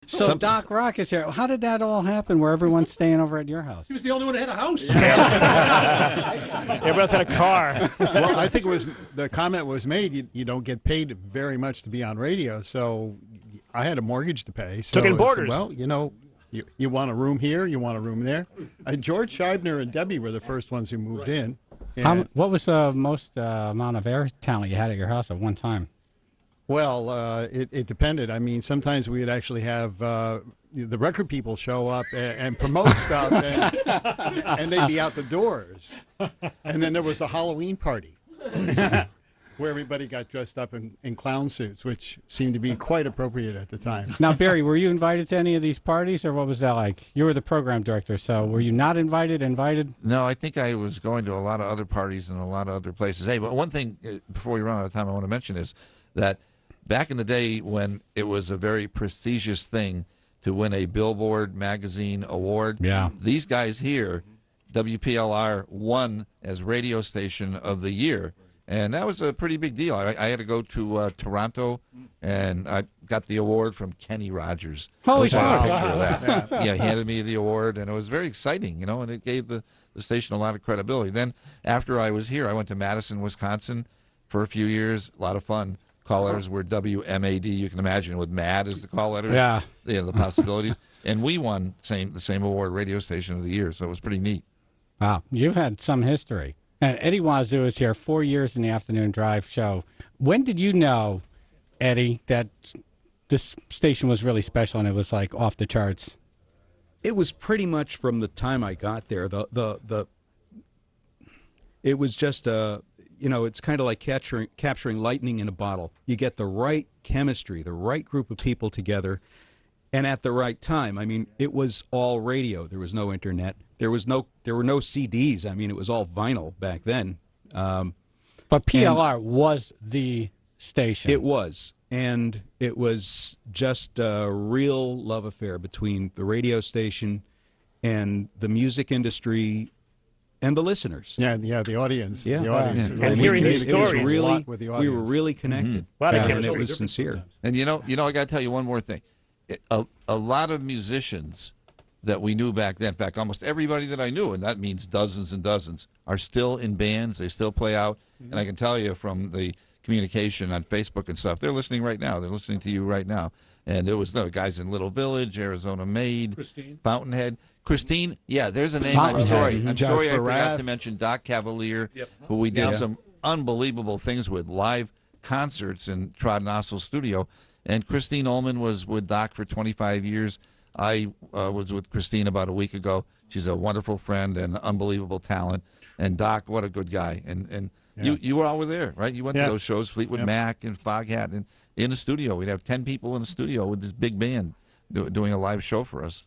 So Doc Rock is here. How did that all happen where everyone's staying over at your house? He was the only one that had a house. Everyone else had a car. Well, I think the comment was made, you don't get paid very much to be on radio, so I had a mortgage to pay. So Took in boarders. Well, you want a room here, you want a room there. George Scheibner and Debbie were the first ones who moved in. What was the most amount of air talent you had at your house at one time? Well, it depended. I mean, sometimes we'd actually have the record people show up and promote stuff, and they'd be out the doors. And then there was the Halloween party, where everybody got dressed up in clown suits, which seemed to be quite appropriate at the time. Now, Barry, were you invited to any of these parties, or what was that like? You were the program director, so were you not invited? No, I think I was going to a lot of other parties and a lot of other places. Hey, but one thing, before we run out of time, I want to mention is that back in the day when it was a very prestigious thing to win a Billboard magazine award, these guys here, WPLR, won as radio station of the year. And that was a pretty big deal. I had to go to Toronto, and I got the award from Kenny Rogers. Holy shit! Wow. Yeah, he handed me the award, and it was very exciting, and it gave the station a lot of credibility. Then after I was here, I went to Madison, Wisconsin for a few years. A lot of fun. Call letters were WMAD. You can imagine with MAD as the call letters. Yeah. The possibilities. And we won the same award, Radio Station of the Year, so it was pretty neat. Wow, you've had some history. And Eddie Wazoo is here 4 years in the afternoon drive show. When did you know, Eddie, that this station was really special and it was like off the charts? It was pretty much from the time I got there. It was just it's kind of like capturing lightning in a bottle. You get the right chemistry, the right group of people together, and at the right time. I mean, it was all radio. There was no internet. There were no CDs. I mean, it was all vinyl back then. But PLR was the station. It was, and it was just a real love affair between the radio station and the music industry and the listeners. Yeah, the audience. Yeah. The audience. Yeah. And hearing these stories. We were really connected. And it was sincere. And I got to tell you one more thing. A lot of musicians that we knew back then, in fact, almost everybody that I knew, and that means dozens and dozens, are still in bands. They still play out. And I can tell you from the communication on Facebook and stuff, they're listening right now. They're listening to you right now. And there was the guys in Little Village, Arizona Made, Christine. Fountainhead. Christine, yeah, there's a name. I'm sorry. I forgot to mention Doc Cavalier, who we did some unbelievable things with, live concerts in Trodnossel's studio. And Christine Ullman was with Doc for 25 years. I was with Christine about a week ago. She's a wonderful friend and unbelievable talent. And Doc, what a good guy. And you were all there, right? You went to those shows, Fleetwood Mac and Foghat, and in the studio. We'd have 10 people in the studio with this big band doing a live show for us.